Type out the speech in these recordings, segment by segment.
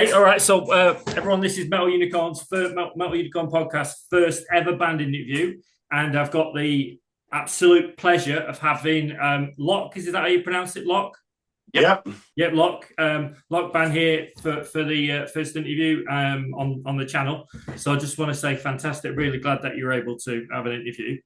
Okay, all right. So, everyone, this is Metal Unicorn's first Metal Unicorn podcast, first ever band interview, and I've got the absolute pleasure of having L.O.C. Is that how you pronounce it, L.O.C? Yep. Yep, L.O.C. L.O.C band here for the first interview on the channel. So, I just want to say, fantastic. Really glad that you're able to have an interview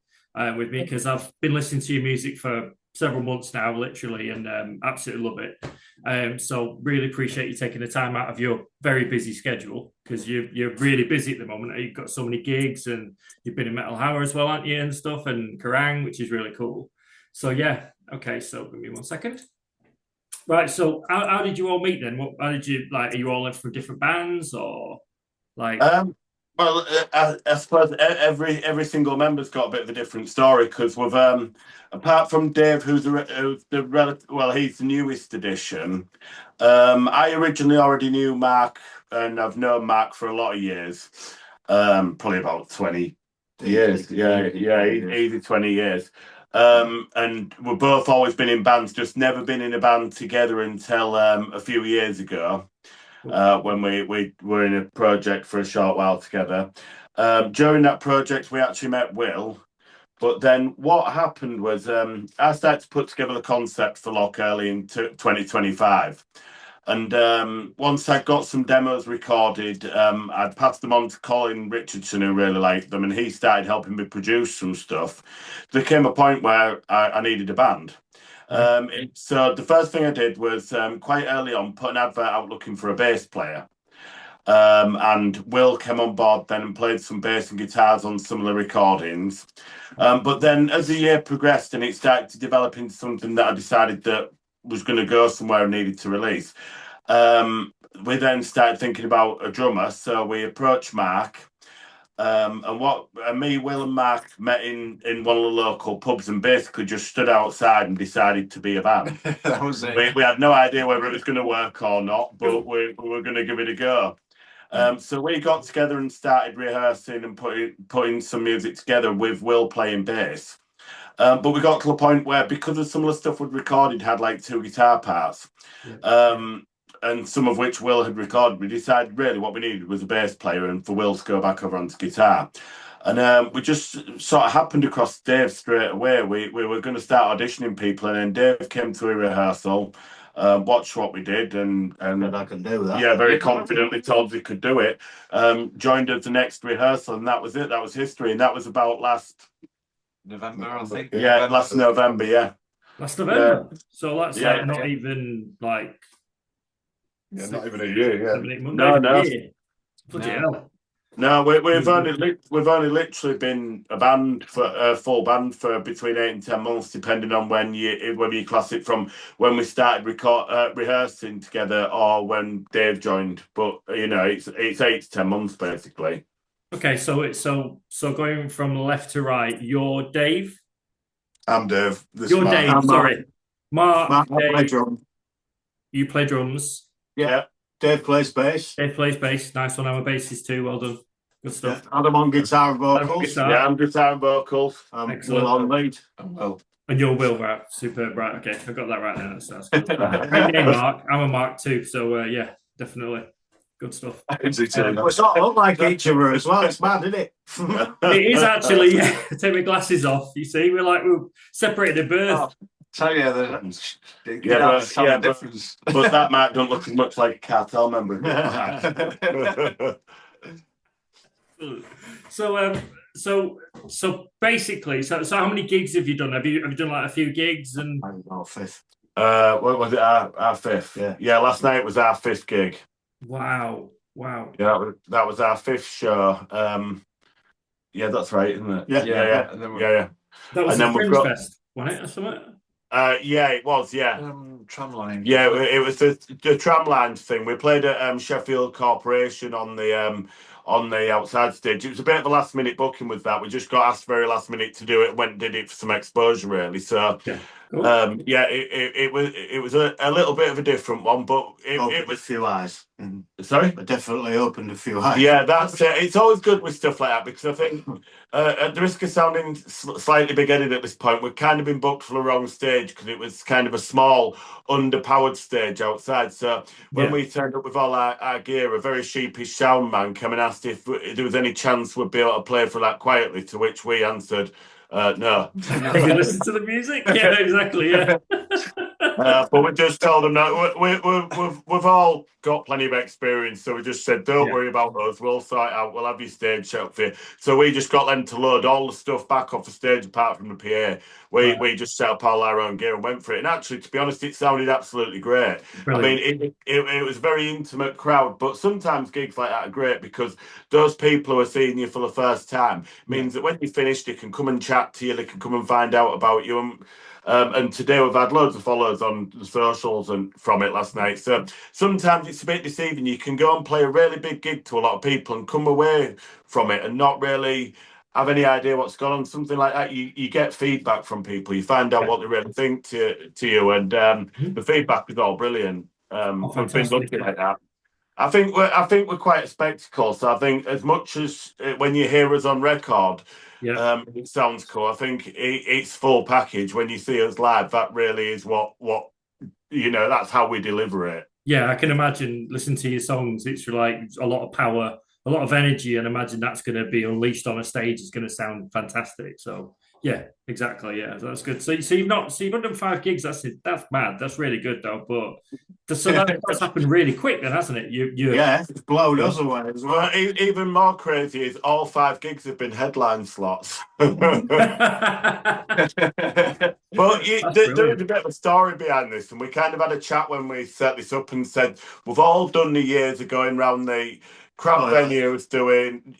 with me because I've been listening to your music for several months now, literally, and absolutely love it. So really appreciate you taking the time out of your very busy schedule because you're really busy at the moment. You've got so many gigs and you've been in Metal Hammer as well, aren't you, and stuff, and Kerrang, which is really cool. So yeah, okay. So give me 1 second. Right. So how did you all meet then? How did you like? Are you all in from different bands or like? Well, I suppose every single member's got a bit of a different story because we've apart from Dave, who's he's the newest addition. I originally already knew Mark, and I've known Mark for a lot of years, probably about 20 years. Yeah, easy 20 years. And we've both always been in bands, just never been in a band together until a few years ago. When we were in a project for a short while together. During that project, we actually met Will. But then what happened was I started to put together the concept for L.O.C early in 2025. And once I got some demos recorded, I'd passed them on to Colin Richardson, who really liked them, and he started helping me produce some stuff. There came a point where I needed a band. So the first thing I did was quite early on put an advert out looking for a bass player. And Will came on board then and played some bass and guitars on some of the recordings. But then as the year progressed and it started to develop into something that I decided that was going to go somewhere and needed to release, we then started thinking about a drummer. So we approached Mark. Me, Will, and Mark met in one of the local pubs and basically just stood outside and decided to be a band. That was it. We had no idea whether it was going to work or not, but we were going to give it a go. So we got together and started rehearsing and putting some music together with Will playing bass. But we got to a point where, because of some of the stuff we'd recorded had like 2 guitar parts. And some of which Will had recorded, we decided really what we needed was a bass player and for Will to go back over onto guitar. And we just sort of happened across Dave straight away. We were going to start auditioning people, and then Dave came to a rehearsal, watched what we did, and I can do that. Yeah, very confidently told us he could do it. Joined us the next rehearsal, and that was it. That was history, and that was about last November, I think. Yeah, last November. Yeah, Last November. So that's Yeah, like not even like. Yeah, not even a year. Yeah. 7, 8 months. No. Bloody hell. No, we've only literally been a band for a full band for between 8 and 10 months, depending on whether you class it from when we started rehearsing together or when Dave joined. But it's 8 to 10 months basically. Okay, so going from left to right, you're Dave. I'm Dave. You're Dave. I'm sorry, Mark. I Dave, play drum. you play drums. Yeah. Dave plays bass. Dave plays bass. Nice one. I'm a bassist too. Well done. Good stuff. Yeah. Adam on guitar and Adam on vocals. guitar. Yeah, I'm guitar and vocals. Excellent. Will on lead. Well, And you're Will, right? Superb, right? Okay, I got that right now. That's good. Great name, Mark. I'm a Mark too. So yeah, definitely good stuff. we sort of look like each other as well. It's mad, isn't it? It is actually. Yeah. Take my glasses off. You see, we're separated at birth. Oh, tell you the difference. But that Mark don't look as much like a cartel member. So basically, so how many gigs have you done? Have you done like a few gigs and? Our fifth. What was it? Our fifth. Yeah. Last night was our 5th gig. Wow. Yeah, that was our 5th show. Yeah, that's right, isn't it? Yeah. Yeah. That was the Fringe Fest, wasn't it, or something? Yeah, it was. Yeah. Tramline. Yeah, it was the tramline thing. We played at Sheffield Corporation on the outside stage. It was a bit of a last minute booking with that. We just got asked very last minute to do it. Did it for some exposure really. So Cool. Yeah, it was a little bit of a different one, but it was a few eyes. Sorry, It definitely opened a few eyes. yeah, that's it. It's always good with stuff like that because I think, at the risk of sounding slightly big-headed at this point, we've kind of been booked for the wrong stage because it was kind of a small, underpowered stage outside. So when we turned up with all our gear, a very sheepish sound man came and asked if there was any chance we'd be able to play for that quietly, to which we answered, no. Have you listened to the music? Yeah, exactly. Yeah. But we just told them that we've all got plenty of experience, so we just said, don't worry about us, we'll sort it out, we'll have your stage set up for you. So we just got them to load all the stuff back off the stage apart from the PA. We just set up all our own gear and went for it. And actually, to be honest, it sounded absolutely great. Brilliant. I mean, it was a very intimate crowd, but sometimes gigs like that are great because those people who are seeing you for the first time means that when you finish, they can come and chat to you, they can come and find out about you. And today we've had loads of followers on the socials and from it last night. So sometimes it's a bit deceiving. You can go and play a really big gig to a lot of people and come away from it and not really have any idea what's going on. Something like that, you get feedback from people. You find out what they really think to you, and the feedback is all brilliant. We've been lucky like that. I think we're quite a spectacle. So I think as much as when you hear us on record, it sounds cool. I think it's full package. When you see us live, that really is what that's how we deliver it. Yeah, I can imagine listening to your songs. It's like a lot of power, a lot of energy, and imagine that's going to be unleashed on a stage. It's going to sound fantastic. So yeah, exactly. Yeah, that's good. So you've done 5 gigs. That's mad. That's really good though. But that's happened really quick, then, hasn't it? It's blown us away as well. Even more crazy is all 5 gigs have been headline slots. But there is a bit of a story behind this, and we kind of had a chat when we set this up and said we've all done the years of going around the crap venues doing,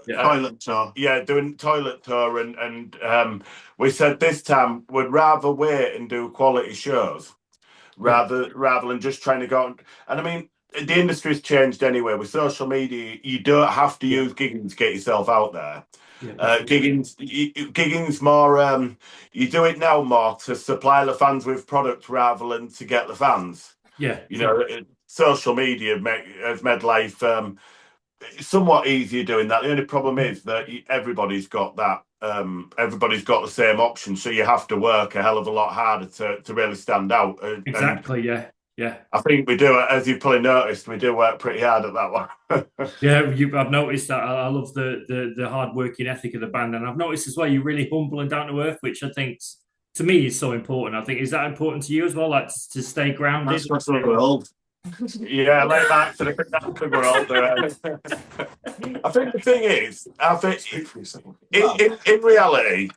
toilet tour. Yeah, doing toilet tour, and we said this time we'd rather wait and do quality shows rather than just trying to go. And I mean, the industry's changed anyway. With social media, you don't have to use gigging to get yourself out there. Gigging's more, you do it now more to supply the fans with product rather than to get the fans. Social media has made life somewhat easier doing that. The only problem is that everybody's got that. Everybody's got the same option, so you have to work a hell of a lot harder to really stand out. Exactly. Yeah. I think we do, as you've probably noticed, we do work pretty hard at that one. I've noticed that. I love the hard working ethic of the band, and I've noticed as well you're really humble and down to earth, which I think to me is so important. I think, is that important to you as well, like to stay grounded? That's what's the world. Yeah, like that. So we're older. I think the thing is, in reality,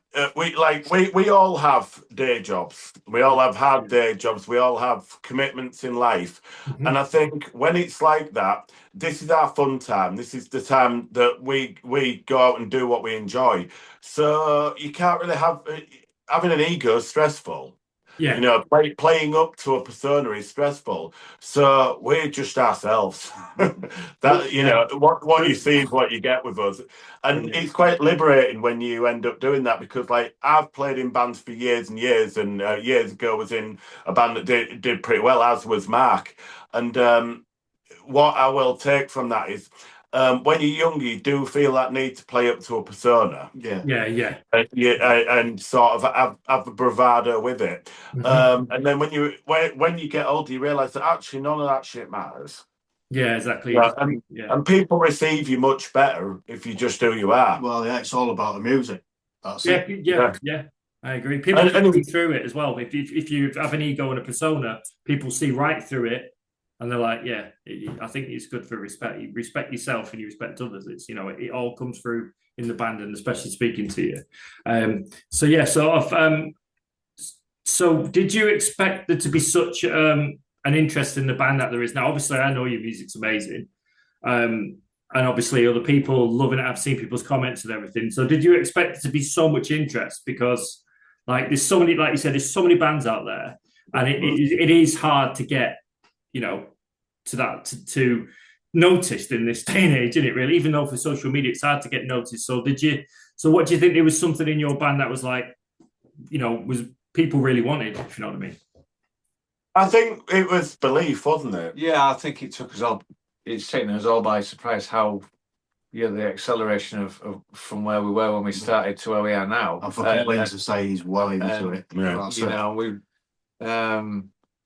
we all have day jobs. We all have hard day jobs. We all have commitments in life. Mm-hmm. And I think when it's like that, this is our fun time. This is the time that we go out and do what we enjoy. So you can't really having an ego is stressful. Yeah, playing up to a persona is stressful. So we're just ourselves. What you see is what you get with us, and it's quite liberating when you end up doing that, because I've played in bands for years and years, and years ago was in a band that did pretty well, as was Mark. And what I will take from that is, when you're young, you do feel that need to play up to a persona. And sort of have a bravado with it. Mm-hmm. And then when you get older, you realise that actually none of that shit matters. Yeah, exactly. And people receive you much better if you just who you are. Well, it's all about the music. That's it. Yeah. I agree. People see through it as well. If you have an ego and a persona, people see right through it. And they're like, I think it's good for respect. You respect yourself and you respect others. It's, it all comes through in the band, and especially speaking to you. So did you expect there to be such an interest in the band that there is now? Obviously, I know your music's amazing. And obviously other people loving it. I've seen people's comments and everything. So did you expect there to be so much interest? Because there's so many, like you said, there's so many bands out there, and it is hard to get, to noticed in this day and age, isn't it, really? Even though for social media it's hard to get noticed. So what do you think, there was something in your band that was was people really wanted, if you know what I mean. I think it was belief, wasn't it? Yeah, I think it took us all. It's taken us all by surprise how, the acceleration of from where we were when we started to where we are now. I fucking went to say he's well into it. Yeah.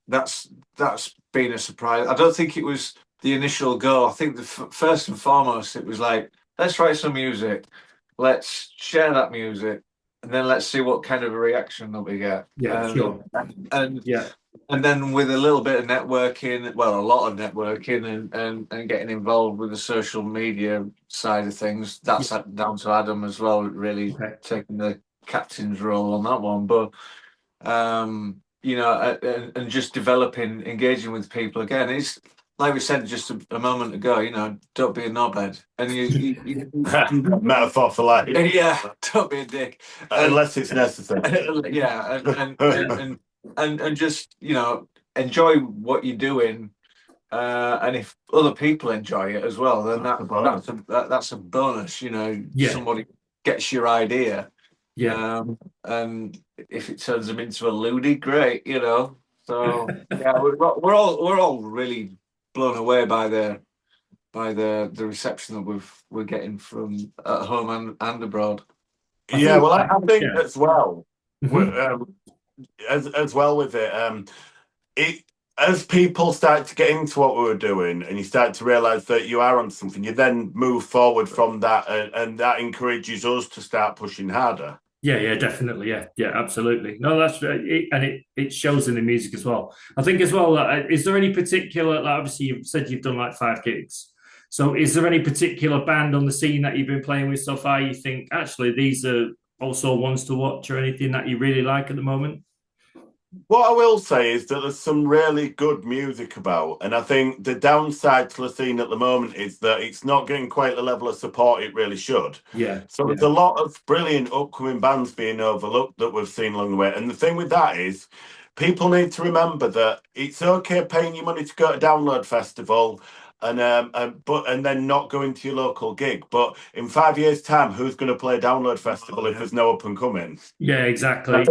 That's been a surprise. I don't think it was the initial goal. I think first and foremost, it was like, let's write some music, let's share that music, and then let's see what kind of a reaction that we get. Yeah, sure. And then with a little bit of networking, well, a lot of networking and getting involved with the social media side of things, that's down to Adam as well, really taking the captain's role on that one. But, and just developing, engaging with people again. It's like we said just a moment ago, don't be a knobhead. And you metaphor for life. Yeah, don't be a dick. Unless it's necessary. Yeah, and just enjoy what you're doing, and if other people enjoy it as well, then that's a bonus. Somebody gets your idea, and if it turns them into a loony, great. So yeah, we're all really blown away by the reception that we're getting from at home and abroad. I think as well. As well with it, as people start to get into what we were doing and you start to realize that you are on something, you then move forward from that, and that encourages us to start pushing harder. Yeah, definitely. Yeah, absolutely. No, that's right. And it shows in the music as well. I think as well, is there any particular, obviously you've said you've done like 5 gigs. So is there any particular band on the scene that you've been playing with so far you think, actually, these are also ones to watch, or anything that you really like at the moment? What I will say is that there's some really good music about, and I think the downside to the scene at the moment is that it's not getting quite the level of support it really should. Yeah. So there's a lot of brilliant upcoming bands being overlooked that we've seen along the way. And the thing with that is, people need to remember that it's okay paying your money to go to Download Festival and then not going to your local gig. But in 5 years' time, who's going to play Download Festival if there's no up and coming? Yeah, exactly.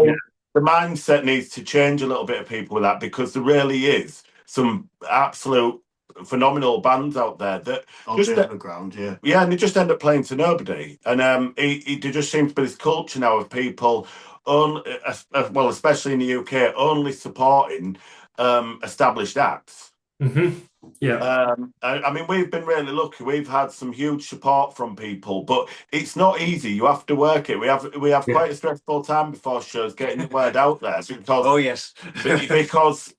The mindset needs to change a little bit of people with that, because there really is some absolute phenomenal bands out there that just underground, and they just end up playing to nobody. And there just seems to be this culture now of people, especially in the UK, only supporting established acts. Mm-hmm. Yeah. I mean, we've been really lucky. We've had some huge support from people, but it's not easy. You have to work it. We have quite a stressful time before shows, getting the word out there. Because because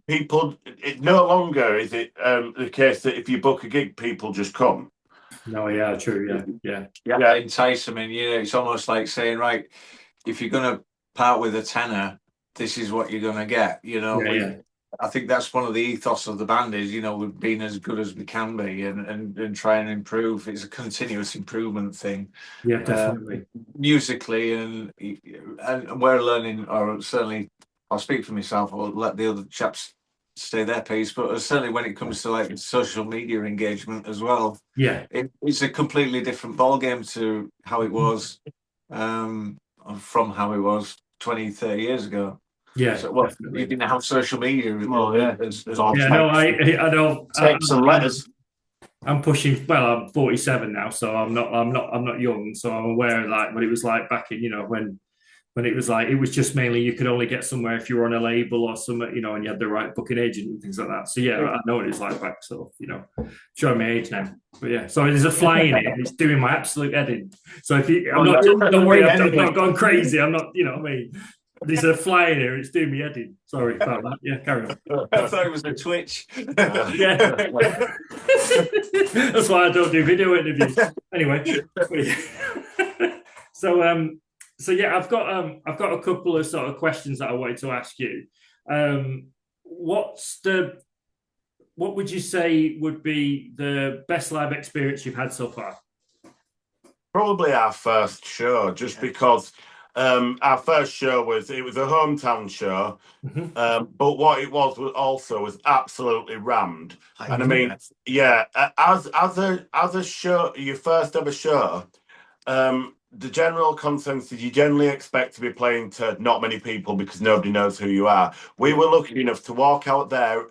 people. It no longer is it the case that if you book a gig, people just come. No, yeah, true. Yeah. Entice them in. It's almost like saying, right, if you're gonna part with a tenner, this is what you're gonna get. I think that's one of the ethos of the band is, we've been as good as we can be and try and improve. It's a continuous improvement thing. Yeah, definitely. Musically, and we're learning, or certainly I'll speak for myself, I'll let the other chaps say their piece, but certainly when it comes to like social media engagement as well, it's a completely different ballgame to how it was, from how it was 20, 30 years ago. Yeah, so you didn't have social media. I know. Text and letters. I'm pushing. Well, I'm 47 now, so I'm not young. So I'm aware of like what it was like back in, when it was like, it was just mainly you could only get somewhere if you were on a label or something, and you had the right booking agent and things like that. So I know what it's like back. So showing my age now. But yeah, sorry, there's a fly in it. It's doing my absolute head in. So don't worry, I'm not going crazy. I'm not, what I mean. There's a fly in here. It's doing me head in. Sorry about that. Yeah, carry on. I thought it was a twitch. Yeah, that's why I don't do video interviews. Anyway, so I've got a couple of sort of questions that I wanted to ask you. What would you say would be the best live experience you've had so far? Probably our first show, just because. Our first show was a hometown show, but what it was absolutely rammed. And I mean, as a show, your first ever show, the general consensus, you generally expect to be playing to not many people because nobody knows who you are. We were lucky enough to walk out there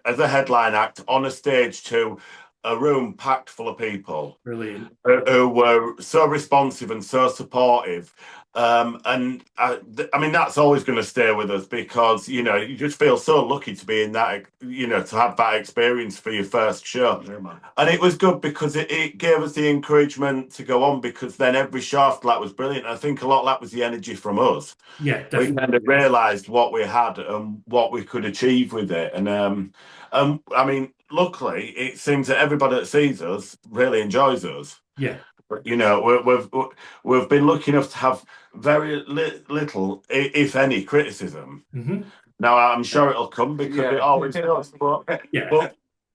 as a headline act on a stage to a room packed full of people. Brilliant. Who were so responsive and so supportive. And I mean, that's always going to stay with us because, you know, you just feel so lucky to be in that, you know, to have that experience for your first show. Yeah, and it was good because it gave us the encouragement to go on, because then every show after that was brilliant. I think a lot of that was the energy from us. Yeah, definitely. We kind of realised what we had and what we could achieve with it. And I mean, luckily, it seems that everybody that sees us really enjoys us. Yeah. You know, we've been lucky enough to have very little, if any, criticism. Mm-hmm. Now, I'm sure it'll come because it always does. Yeah.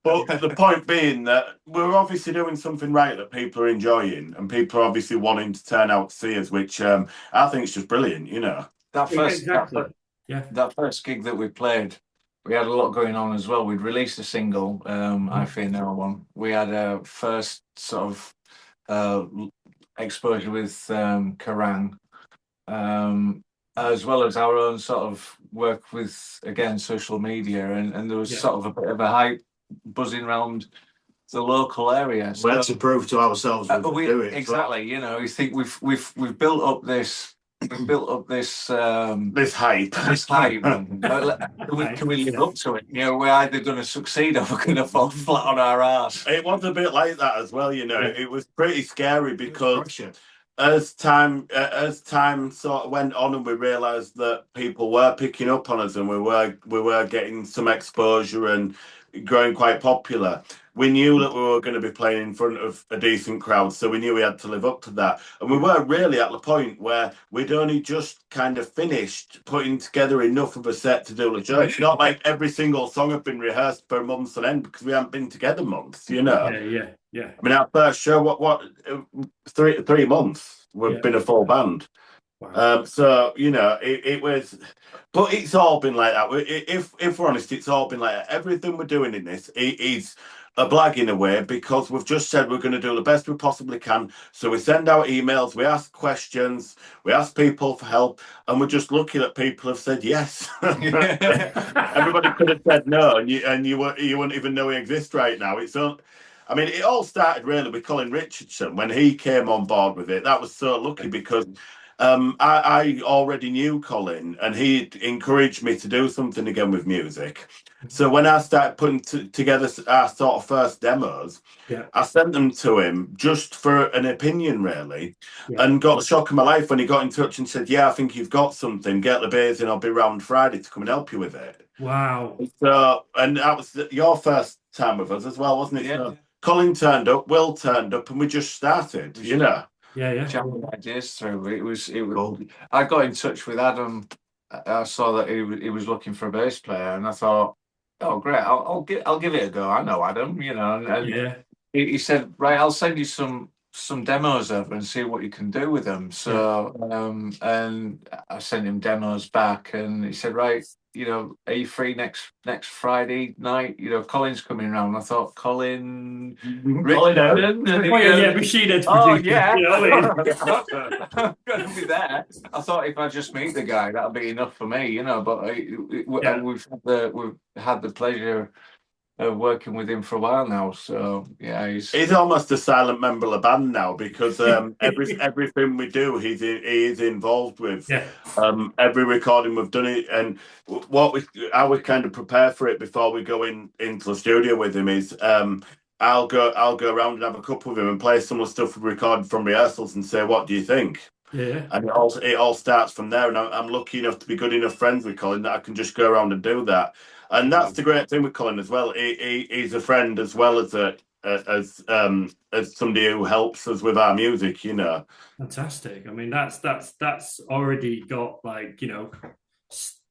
But the point being that we're obviously doing something right that people are enjoying, and people are obviously wanting to turn out to see us, which I think is just brilliant. You know, That first that first gig that we played, we had a lot going on as well. We'd released a single, I Fear No One. We had a first sort of exposure with Kerrang, as well as our own sort of work with, again, social media, and there was sort of a bit of a hype buzzing around the local area. We had to prove to ourselves we could do it. Exactly, you know, you think we've built up this. We've built up this this hype. Can we live up to it? You know, we're either going to succeed or we're going to fall flat on our ass. It was a bit like that as well. You know, it was pretty scary because as time sort of went on and we realised that people were picking up on us and we were getting some exposure and growing quite popular. We knew that we were going to be playing in front of a decent crowd, so we knew we had to live up to that. And we were really at the point where we'd only just kind of finished putting together enough of a set to do the show. It's not like every single song had been rehearsed for months on end because we hadn't been together months, you know. Yeah. I mean, our first show, what 3 months, we've been a full band. Wow. So, you know, it was, but it's all been like that. If we're honest, it's all been like that. Everything we're doing in this is a blag in a way, because we've just said we're going to do the best we possibly can. So we send out emails, we ask questions, we ask people for help, and we're just lucky that people have said yes. Everybody could have said no, and you wouldn't even know we exist right now. I mean, it all started really with Colin Richardson when he came on board with it. That was so lucky because I already knew Colin, and he encouraged me to do something again with music. So when I started putting together our sort of first demos, I sent them to him just for an opinion, really, and got the shock of my life when he got in touch and said, "Yeah, I think you've got something. Get the bass in. I'll be round Friday to come and help you with it." Wow. So, and that was your first time with us as well, wasn't it? Yeah. So Colin turned up, Will turned up, and we just started, you know. Jamming ideas through. It was. I got in touch with Adam. I saw that he was looking for a bass player, and I thought, "Oh, great! I'll give it a go." I know Adam, you know, and he said, "Right, I'll send you some demos over and see what you can do with them." So, and I sent him demos back, and he said, "Right, you know, are you free next Friday night? You know, Colin's coming around." I thought, Colin, Colin, Machine Head. oh yeah, You know what I mean? I'm going to be there. I thought if I just meet the guy, that'll be enough for me, you know. But we've had the pleasure of working with him for a while now. So yeah, he's almost a silent member of the band now, because everything we do, he is involved with. Every recording we've done it, and how we kind of prepare for it before we go into the studio with him is I'll go around and have a cup with him and play some of the stuff we recorded from rehearsals and say, "What do you think?" And it all starts from there. And I'm lucky enough to be good enough friends with Colin that I can just go around and do that. And that's the great thing with Colin as well. He's a friend as well as somebody who helps us with our music, you know. Fantastic. I mean, that's already got, like, you know,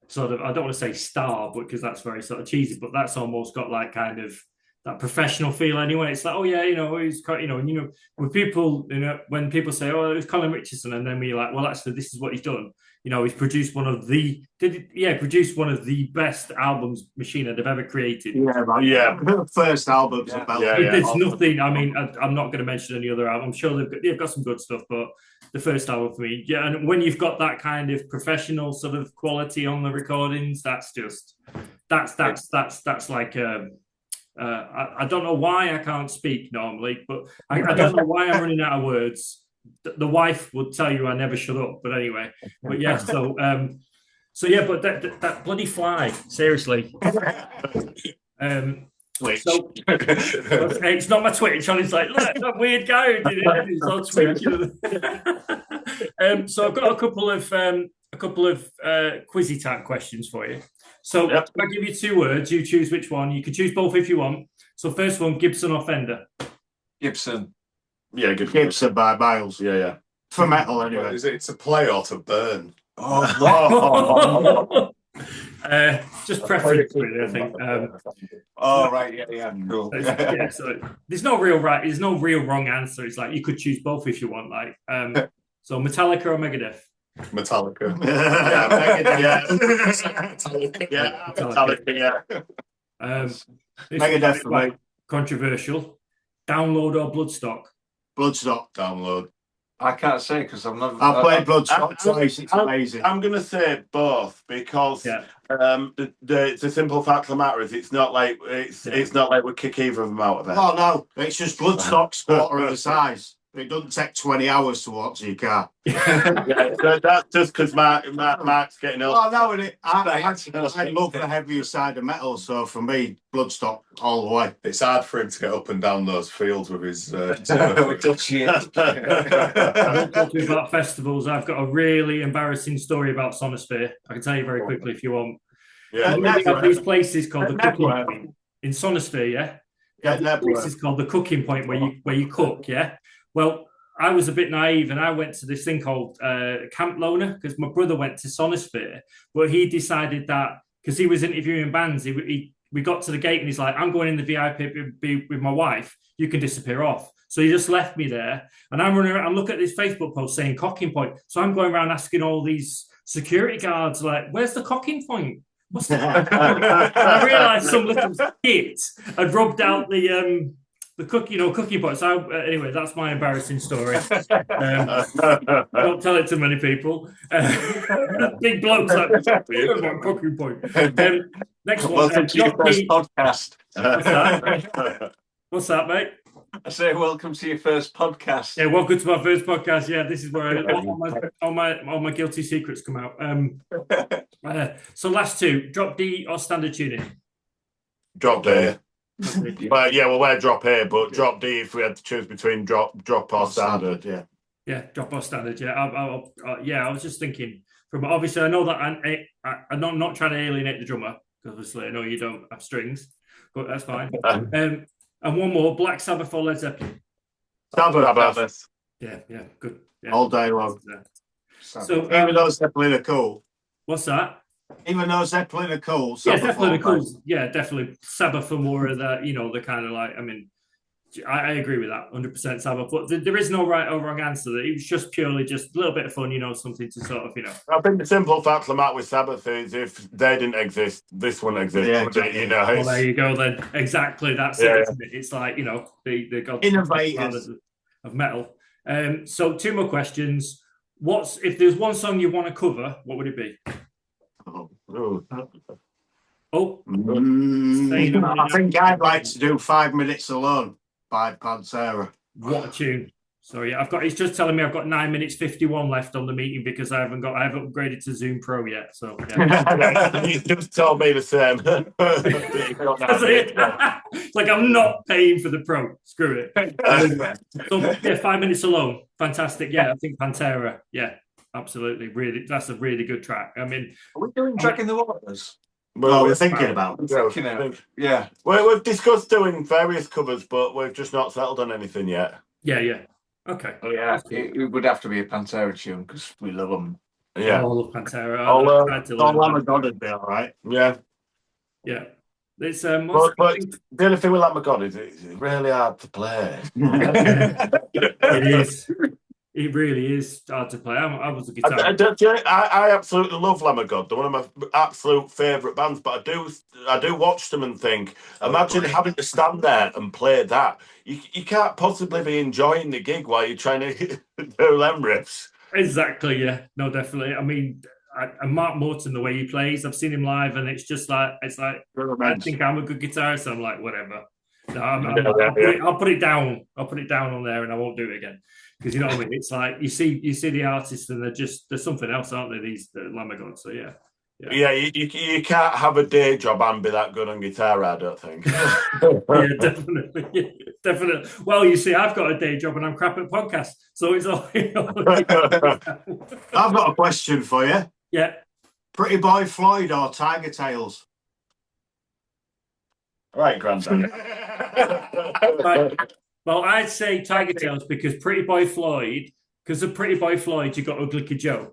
sort of, I don't want to say star, because that's very sort of cheesy, but that's almost got like kind of that professional feel anyway. It's like, oh yeah, he's quite, and when people say, oh, it was Colin Richardson, and then we're like, well, actually, this is what he's done. He's produced one of the best albums Machine Head have ever created. Yeah, right. Yeah, first albums. There's nothing. I mean, I'm not going to mention any other album. I'm sure they've got some good stuff, but the first album for me, yeah. And when you've got that kind of professional sort of quality on the recordings, that's like. I don't know why I can't speak normally, but I don't know why I'm running out of words. The wife would tell you I never shut up, but anyway. But yeah, so yeah, but that bloody fly, seriously. Twitch. So it's not my Twitch, and it's like, look, that weird guy who did it. It's on Twitch. So I've got a couple of quizzy type questions for you. So I'll give you 2 words. You choose which one. You can choose both if you want. So first one, Gibson or Fender? Gibson. Yeah, Gibson by miles. Yeah. For metal, anyway. It's a play or to burn? Oh, just preference, really, I think. Right, yeah, cool. Yeah, so there's no real right, there's no real wrong answer. It's like you could choose both if you want. Like, so Metallica or Megadeth? Metallica. Metallica. Megadeth for me. Controversial. Download or Bloodstock? Bloodstock. Download. I can't say because I'm not. I've played Bloodstock twice. It's amazing. I'm going to say both because the simple fact of the matter is it's not like we kick either of them out of it. Oh no, it's just Bloodstock's quarter of the size. It doesn't take 20 hours to walk to your car. So that's just because Mark's getting old. Oh no, I love the heavier side of metal, so for me, Bloodstock all the way. It's hard for him to get up and down those fields with his. Talking about festivals, I've got a really embarrassing story about Sonosphere. I can tell you very quickly if you want. Yeah, they have these places called the Cooking Point in Sonosphere. This is called the Cooking Point where you cook. Yeah. Well, I was a bit naive and I went to this thing called Camp Loner because my brother went to Sonosphere, but he decided that because he was interviewing bands, we got to the gate and he's like, I'm going in the VIP with my wife. You can disappear off. So he just left me there. And I'm running around and look at this Facebook post saying Cocking Point. So I'm going around asking all these security guards, like, where's the Cocking Point? What's the I realised some little shit had rubbed out the cooking pot. So anyway, that's my embarrassing story. Don't tell it to many people. Big blokes like cooking point. Next one. Welcome to your first podcast. What's that, mate? I say welcome to your first podcast. Yeah, welcome to my first podcast. Yeah, this is where all my guilty secrets come out. So last 2, drop D or standard tuning? Drop D. But yeah, we're drop A, but drop D if we had to choose between drop or standard. Yeah, drop or standard. Yeah, I was just thinking. From obviously, I know that I'm not trying to alienate the drummer because obviously I know you don't have strings, but that's fine. And one more: Black Sabbath or Led Zeppelin? Sabbath. Yeah, good. Yeah. All day long. So even though Zeppelin are cool. What's that? Even though Zeppelin are cool, Zeppelin are cool. Yeah, definitely. Sabbath are more of the, the kind of like, I mean, I agree with that, 100% Sabbath. But there is no right or wrong answer. It was just purely just a little bit of fun, something to sort of, I think the simple fact of the matter with Sabbath is if they didn't exist, this wouldn't exist. Yeah, exactly. Well, there you go then. Exactly. That's it, isn't it? It's like, the God innovators of metal. So 2 more questions. If there's one song you want to cover, what would it be? I think I'd like to do 5 Minutes Alone by Pantera. What a tune. Sorry, he's just telling me I've got 9 minutes 51 left on the meeting because I haven't upgraded to Zoom Pro yet. So yeah. You just told me the same. It's like I'm not paying for the Pro. Screw it. So yeah, 5 Minutes Alone. Fantastic. Yeah, I think Pantera. Yeah. Absolutely, really, that's a really good track. I mean, are we doing Jack in the Waters? Well, we're thinking about. Yeah. We've discussed doing various covers, but we've just not settled on anything yet. Yeah. Okay. Oh, yeah, it would have to be a Pantera tune because we love them. Yeah, all of Pantera. All Lamb of God would be all right. Yeah. Yeah. It's but the only thing with Lamb of God is it's really hard to play. it is. It really is hard to play. I was a guitar. I absolutely love Lamb of God. They're one of my absolute favourite bands. But I do watch them and think, imagine having to stand there and play that. You can't possibly be enjoying the gig while you're trying to do them riffs. Exactly. Yeah. No, definitely. I mean, and Mark Morton, the way he plays, I've seen him live, and it's like I think I'm a good guitarist. So I'm like, whatever. No, I'll put it down. I'll put it down on there, and I won't do it again. Because you know what I mean. It's like you see the artists, and they're something else, aren't they? These Lamb of God. So yeah. You can't have a day job and be that good on guitar. I don't think. Yeah, definitely. Well, you see, I've got a day job and I'm crap at podcasts, so it's all. I've got a question for you. Yeah. Pretty Boy Floyd or Tiger Tails? Right, Grandad. Right. Well, I'd say Tiger Tails because Pretty Boy Floyd, because of Pretty Boy Floyd, you got Ugly Kid Joe.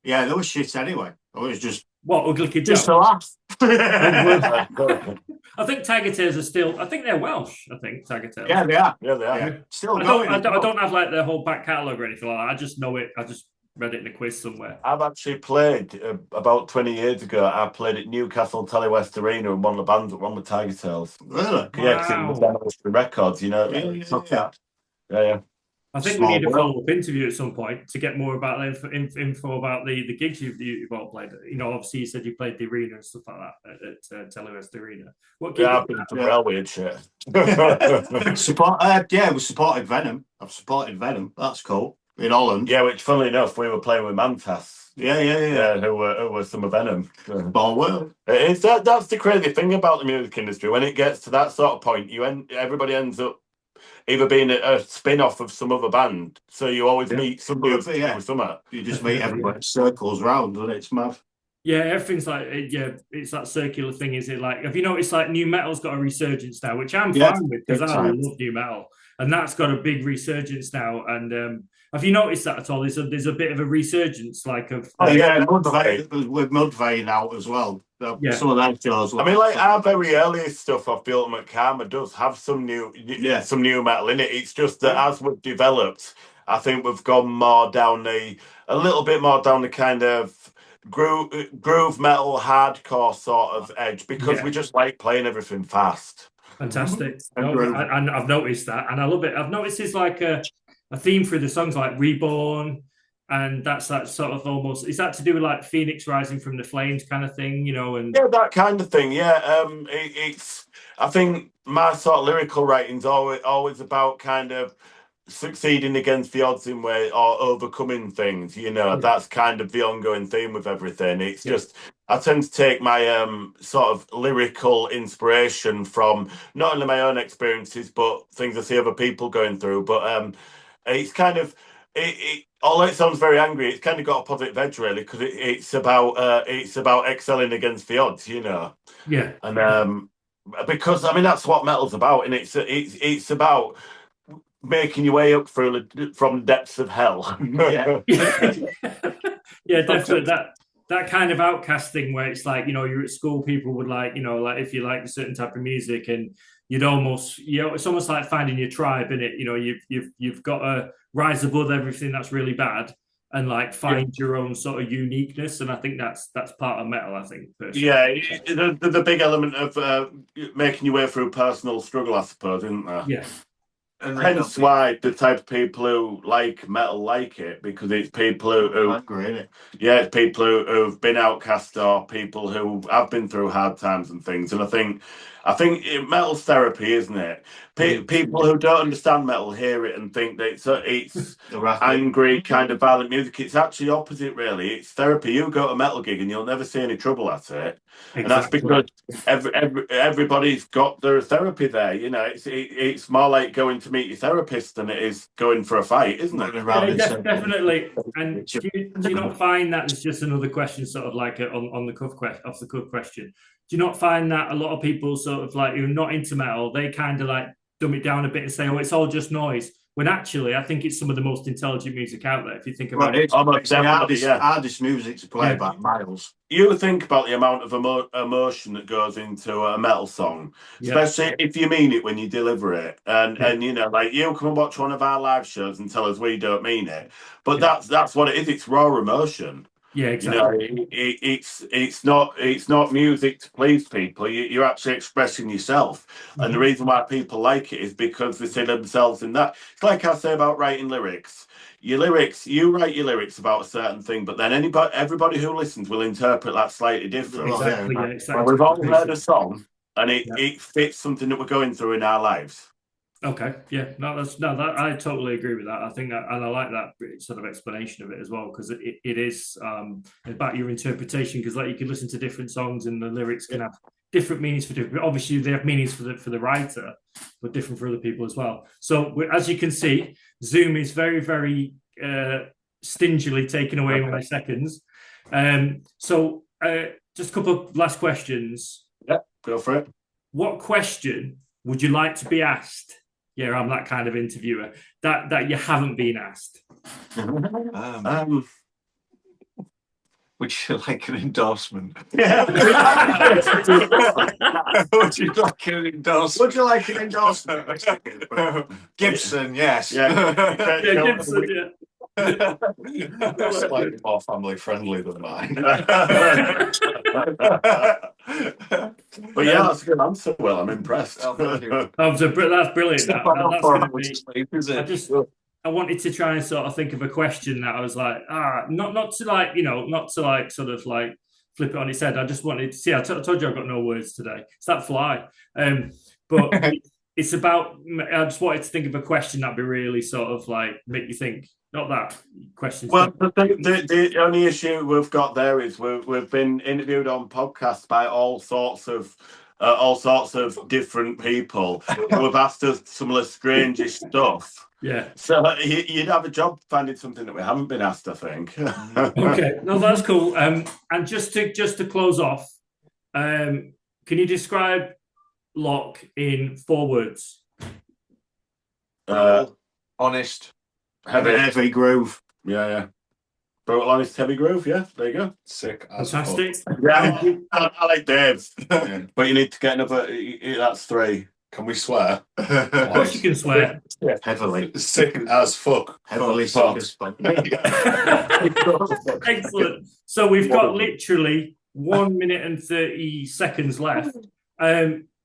Yeah, that was shit anyway. It was just what Ugly Kid Joe. Just a laugh. I think Tiger Tails are still. I think they're Welsh. I think Tiger Tails. Yeah, they are. Yeah, they are. Yeah. Still I don't have like their whole back catalogue or anything like that. I just know it. I just read it in a quiz somewhere. I've actually played about 20 years ago. I played at Newcastle Telewest Arena and one of the bands that won with Tiger Tails. Really? Yeah, because it was on the records, you know. Yeah. I think we need a follow-up interview at some point to get more about info about the gigs you've all played. You know, obviously you said you played the arena and stuff like that at Telewest Arena. What gig? Yeah, I've been to railway and shit. We supported Venom. I've supported Venom. That's cool. In Holland. Yeah, which funnily enough, we were playing with Mantas. Yeah. Who were some of Venom. Ball world. It's that's the crazy thing about the music industry. When it gets to that sort of point, everybody ends up either being a spin-off of some other band. So you always meet somebody with something. You just meet everybody circles round, and it's mad. Yeah, everything's like, it's that circular thing. Is it like, have you noticed like new metal's got a resurgence now, which I'm fine with because I love new metal, and that's got a big resurgence now. And have you noticed that at all? There's a bit of a resurgence, like of with Mudvayne out as well. Some of that shows. I mean, like our very earliest stuff off the Ultimate Karma does have some new metal in it. It's just that as we've developed, I think we've gone a little bit more down the kind of groove metal hardcore sort of edge because we just like playing everything fast. Fantastic. And I've noticed that, and I love it. I've noticed it's like a theme through the songs, like Reborn, and that's that sort of almost. Is that to do with like Phoenix rising from the flames kind of thing, you know? And that kind of thing. Yeah, it's. I think my sort of lyrical writing's always about kind of succeeding against the odds in way or overcoming things, you know. That's kind of the ongoing theme with everything. It's just I tend to take my sort of lyrical inspiration from not only my own experiences but things I see other people going through. But it's kind of although it sounds very angry, it's kind of got a positive edge really because it's about excelling against the odds, you know. Yeah. And because I mean that's what metal's about, and it's about making your way up from the depths of hell. Yeah, definitely. That kind of outcast thing where it's like, you know, you're at school, people would like, you know, like if you like a certain type of music, and you'd almost, you know, it's almost like finding your tribe in it. You know, you've got to rise above everything that's really bad and like find your own sort of uniqueness. And I think that's part of metal, I think, personally. Yeah, the big element of making your way through personal struggle, I suppose, isn't there? Yeah. And hence why the type of people who like metal like it, because it's people it's people who've been outcast or people who have been through hard times and things. And I think metal's therapy, isn't it? People who don't understand metal hear it and think that it's angry, kind of violent music. It's actually opposite, really. It's therapy. You go to a metal gig and you'll never see any trouble at it. Exactly. And that's because everybody's got their therapy there. You know, it's more like going to meet your therapist than it is going for a fight, isn't it? Yeah, definitely. And do you not find that it's just another question, sort of like on the cuff off the cuff question? Do you not find that a lot of people sort of like who are not into metal, they kind of like dumb it down a bit and say, oh, it's all just noise. when actually I think it's some of the most intelligent music out there if you think about Well, it. it's the hardest music to play by miles. You think about the amount of emotion that goes into a metal song, especially if you mean it when you deliver it. And you know, like you come and watch one of our live shows and tell us we don't mean it, but that's what it is. It's raw emotion. Yeah, exactly. You know, it's not music to please people. You're actually expressing yourself, and the reason why people like it is because they see themselves in that. It's like I say about writing lyrics. You write your lyrics about a certain thing, but then everybody who listens will interpret that slightly different. Exactly. Yeah, exactly. We've all heard a song, and it fits something that we're going through in our lives. Okay, yeah, that I totally agree with that. I think that, and I like that sort of explanation of it as well, because it is about your interpretation. Because like you can listen to different songs, and the lyrics can have different meanings for different. Obviously, they have meanings for the writer, but different for other people as well. So as you can see, Zoom is very, very stingily taking away my seconds. So just a couple of last questions. Yeah, go for it. What question would you like to be asked? Yeah, I'm that kind of interviewer that you haven't been asked. Would you like an endorsement? Yeah. Would you like an endorsement? Would you like an endorsement? Gibson, yes. Yeah, Gibson, yeah. Slightly more family friendly than mine. But yeah, that's a good answer. Well, I'm impressed. That's brilliant. That's going to be. I wanted to try and sort of think of a question that I was like, not to like, not to like sort of like flip it on its head. I just wanted to see. I told you I've got no words today. It's that fly. But it's about. I just wanted to think of a question that'd be really sort of like make you think. Not that question. Well, the only issue we've got there is we've been interviewed on podcasts by all sorts of different people who have asked us some of the strangest stuff. Yeah. So you'd have a job finding something that we haven't been asked, I think. Okay, no, that's cool. And just to close off, can you describe L.O.C in 4 words? Honest. Heavy groove. Yeah. Brutal, honest, heavy groove. Yeah, there you go. Sick. Fantastic. Yeah, I like Dave's. But you need to get another. That's 3. Can we swear? Of course you can swear. Heavily. Sick as fuck. Heavily sick as fuck. Excellent. So we've got literally 1 minute and 30 seconds left.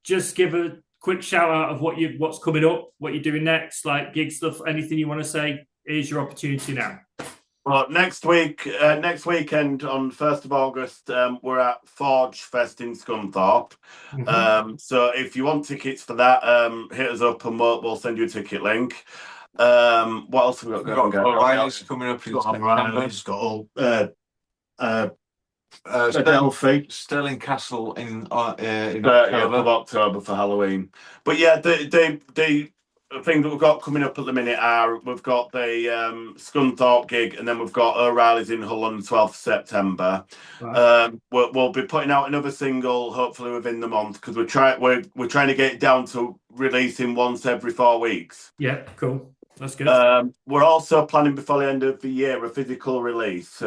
Just give a quick shout out of what's coming up, what you're doing next, like gig stuff, anything you want to say. Here's your opportunity now. Well, next weekend on 1st of August, we're at Forge Fest in Scunthorpe. So if you want tickets for that, hit us up and we'll send you a ticket link. What else have we got going on? O'Reilly's coming up. O'Reilly's got all L.O.C. Stirling Castle in 30th of October for Halloween. But yeah, the thing that we've got coming up at the minute we've got the Scunthorpe gig, and then we've got O'Reilly's in Hull on the 12th of September. Right. We'll be putting out another single hopefully within the month, because we're trying to get it down to releasing once every 4 weeks. Yeah, cool. That's good. We're also planning before the end of the year a physical release.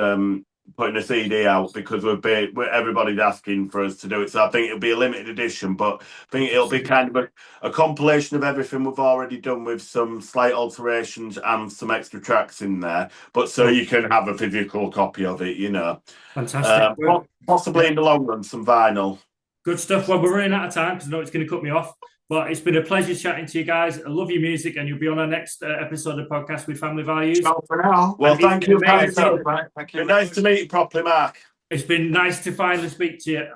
Putting a CD out, because everybody's asking for us to do it. So I think it'll be a limited edition, but I think it'll be kind of a compilation of everything we've already done, with some slight alterations and some extra tracks in there. But so you can have a physical copy of it, Fantastic. Possibly in the long run, some vinyl. Good stuff. Well, we're running out of time because I know it's going to cut me off. But it's been a pleasure chatting to you guys. I love your music, and you'll be on our next episode of Podcast with Family Values. For now. Well, thank you. Thank you. Nice to meet you properly, Mark. It's been nice to finally speak to you.